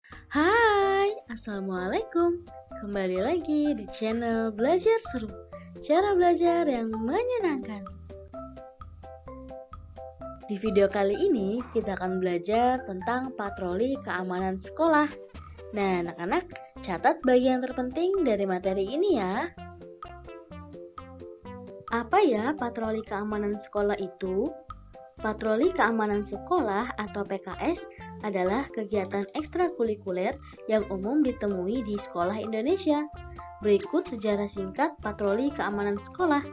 Hai, Assalamualaikum. Kembali lagi di channel Belajar Seru, cara belajar yang menyenangkan. Di video kali ini, kita akan belajar tentang patroli keamanan sekolah. Nah, anak-anak, catat bagian terpenting dari materi ini ya. Apa ya patroli keamanan sekolah itu? Patroli keamanan sekolah atau PKS adalah kegiatan ekstrakurikuler yang umum ditemui di sekolah Indonesia. Berikut sejarah singkat patroli keamanan sekolah.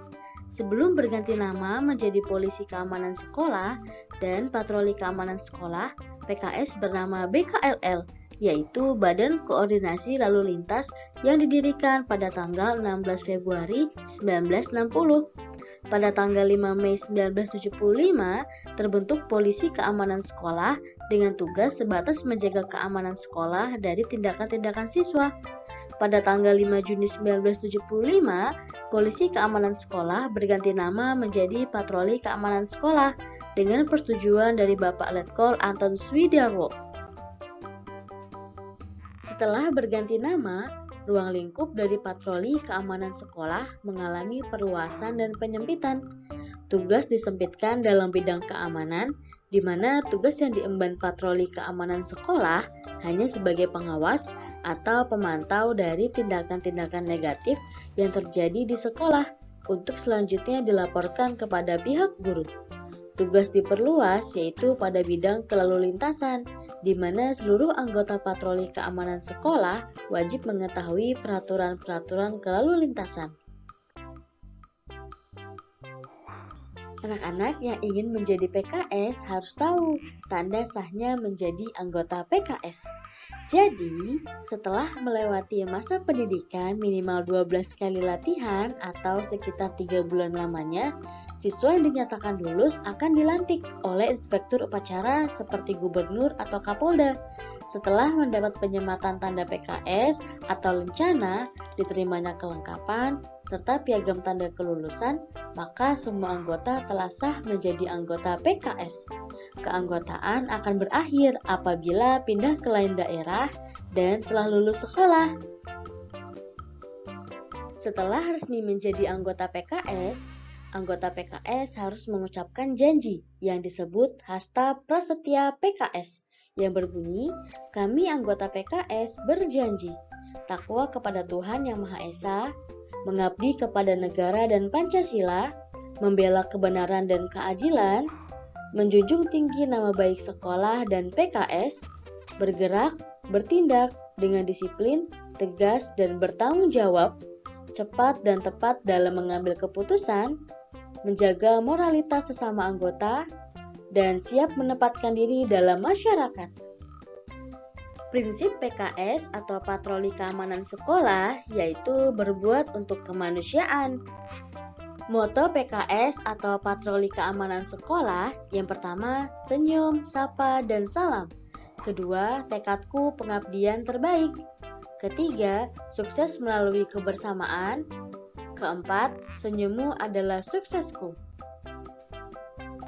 Sebelum berganti nama menjadi Polisi Keamanan Sekolah dan Patroli Keamanan Sekolah, PKS bernama BKLL, yaitu Badan Koordinasi Lalu Lintas yang didirikan pada tanggal 16 Februari 1960. Pada tanggal 5 Mei 1975, terbentuk Polisi Keamanan Sekolah dengan tugas sebatas menjaga keamanan sekolah dari tindakan-tindakan siswa. Pada tanggal 5 Juni 1975, Polisi Keamanan Sekolah berganti nama menjadi Patroli Keamanan Sekolah dengan persetujuan dari Bapak Letkol Anton Swidarwo. Setelah berganti nama, ruang lingkup dari patroli keamanan sekolah mengalami perluasan dan penyempitan. Tugas disempitkan dalam bidang keamanan, di mana tugas yang diemban patroli keamanan sekolah hanya sebagai pengawas atau pemantau dari tindakan-tindakan negatif yang terjadi di sekolah untuk selanjutnya dilaporkan kepada pihak guru. Tugas diperluas yaitu pada bidang kelalu lintasan, di mana seluruh anggota patroli keamanan sekolah wajib mengetahui peraturan-peraturan kelalu lintasan. Anak-anak yang ingin menjadi PKS harus tahu tanda sahnya menjadi anggota PKS. Jadi, setelah melewati masa pendidikan minimal 12 kali latihan atau sekitar 3 bulan lamanya, siswa yang dinyatakan lulus akan dilantik oleh inspektur upacara seperti gubernur atau kapolda. Setelah mendapat penyematan tanda PKS atau lencana, diterimanya kelengkapan, serta piagam tanda kelulusan, maka semua anggota telah sah menjadi anggota PKS. Keanggotaan akan berakhir apabila pindah ke lain daerah dan telah lulus sekolah. Setelah resmi menjadi anggota PKS harus mengucapkan janji yang disebut Hasta Prasetya PKS yang berbunyi, kami anggota PKS berjanji takwa kepada Tuhan Yang Maha Esa, mengabdi kepada negara dan Pancasila, membela kebenaran dan keadilan, menjunjung tinggi nama baik sekolah dan PKS, bergerak, bertindak dengan disiplin, tegas dan bertanggung jawab, cepat dan tepat dalam mengambil keputusan, menjaga moralitas sesama anggota, dan siap menempatkan diri dalam masyarakat. Prinsip PKS atau patroli keamanan sekolah yaitu berbuat untuk kemanusiaan. Moto PKS atau patroli keamanan sekolah yang pertama, senyum, sapa, dan salam. Kedua, tekadku pengabdian terbaik. Ketiga, sukses melalui kebersamaan. Keempat, senyummu adalah suksesku.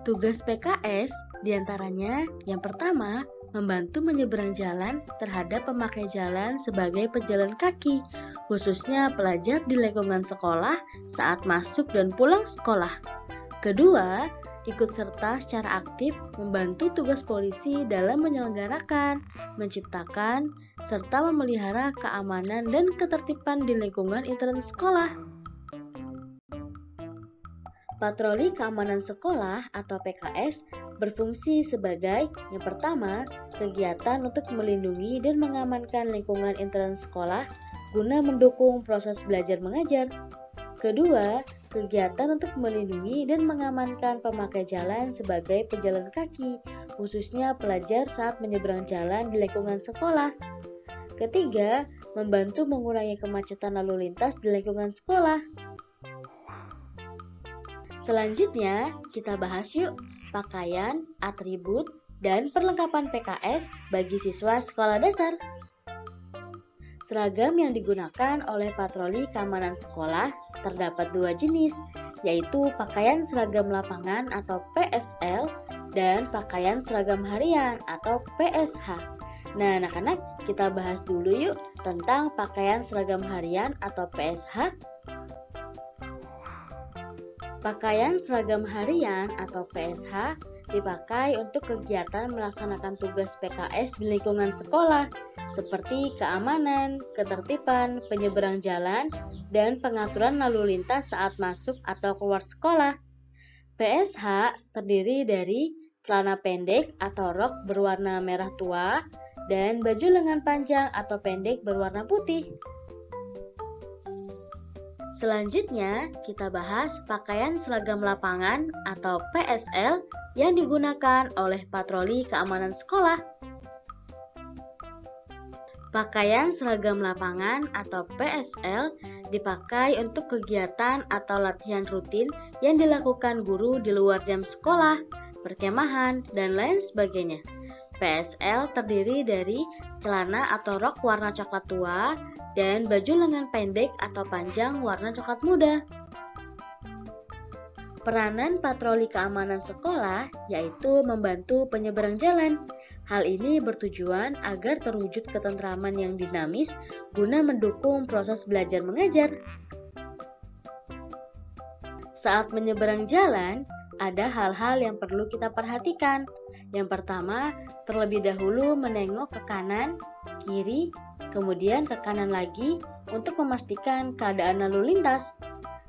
Tugas PKS diantaranya yang pertama, membantu menyeberang jalan terhadap pemakai jalan sebagai pejalan kaki, khususnya pelajar di lingkungan sekolah saat masuk dan pulang sekolah. Kedua, ikut serta secara aktif membantu tugas polisi dalam menyelenggarakan, menciptakan, serta memelihara keamanan dan ketertiban di lingkungan internal sekolah. Patroli keamanan sekolah atau PKS berfungsi sebagai yang pertama, kegiatan untuk melindungi dan mengamankan lingkungan internal sekolah guna mendukung proses belajar mengajar. Kedua, kegiatan untuk melindungi dan mengamankan pemakai jalan sebagai pejalan kaki, khususnya pelajar saat menyeberang jalan di lingkungan sekolah. Ketiga, membantu mengurangi kemacetan lalu lintas di lingkungan sekolah. Selanjutnya, kita bahas yuk pakaian, atribut, dan perlengkapan PKS bagi siswa sekolah dasar. Seragam yang digunakan oleh patroli keamanan sekolah terdapat dua jenis, yaitu pakaian seragam lapangan atau PSL dan pakaian seragam harian atau PSH. Nah, anak-anak, kita bahas dulu yuk tentang pakaian seragam harian atau PSH. Pakaian seragam harian atau PSH dipakai untuk kegiatan melaksanakan tugas PKS di lingkungan sekolah, seperti keamanan, ketertiban, penyeberang jalan, dan pengaturan lalu lintas saat masuk atau keluar sekolah. PSH terdiri dari celana pendek atau rok berwarna merah tua dan baju lengan panjang atau pendek berwarna putih. Selanjutnya, kita bahas pakaian seragam lapangan atau PSL yang digunakan oleh patroli keamanan sekolah. Pakaian seragam lapangan atau PSL dipakai untuk kegiatan atau latihan rutin yang dilakukan guru di luar jam sekolah, perkemahan, dan lain sebagainya. PSL terdiri dari celana atau rok warna coklat tua dan baju lengan pendek atau panjang warna coklat muda. Peranan patroli keamanan sekolah yaitu membantu penyeberang jalan. Hal ini bertujuan agar terwujud ketentraman yang dinamis guna mendukung proses belajar mengajar. Saat menyeberang jalan, ada hal-hal yang perlu kita perhatikan. Yang pertama, terlebih dahulu menengok ke kanan, kiri, kemudian ke kanan lagi untuk memastikan keadaan lalu lintas.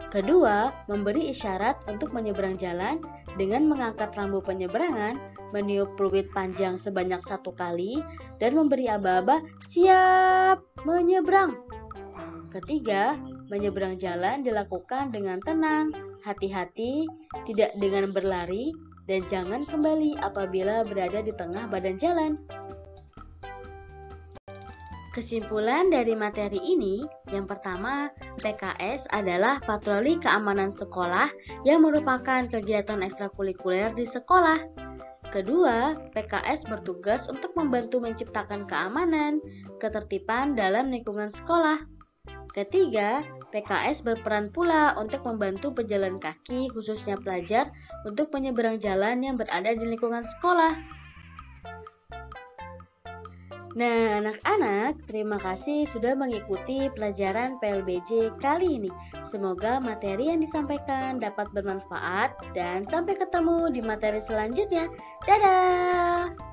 Kedua, memberi isyarat untuk menyeberang jalan dengan mengangkat rambu penyeberangan, meniup peluit panjang sebanyak 1 kali, dan memberi aba-aba siap menyeberang. Ketiga, menyeberang jalan dilakukan dengan tenang, hati-hati, tidak dengan berlari, dan jangan kembali apabila berada di tengah badan jalan. Kesimpulan dari materi ini, yang pertama, PKS adalah patroli keamanan sekolah yang merupakan kegiatan ekstrakurikuler di sekolah. Kedua, PKS bertugas untuk membantu menciptakan keamanan, ketertiban dalam lingkungan sekolah. Ketiga, PKS berperan pula untuk membantu pejalan kaki, khususnya pelajar, untuk menyeberang jalan yang berada di lingkungan sekolah. Nah, anak-anak, terima kasih sudah mengikuti pelajaran PLBJ kali ini. Semoga materi yang disampaikan dapat bermanfaat dan sampai ketemu di materi selanjutnya. Dadah!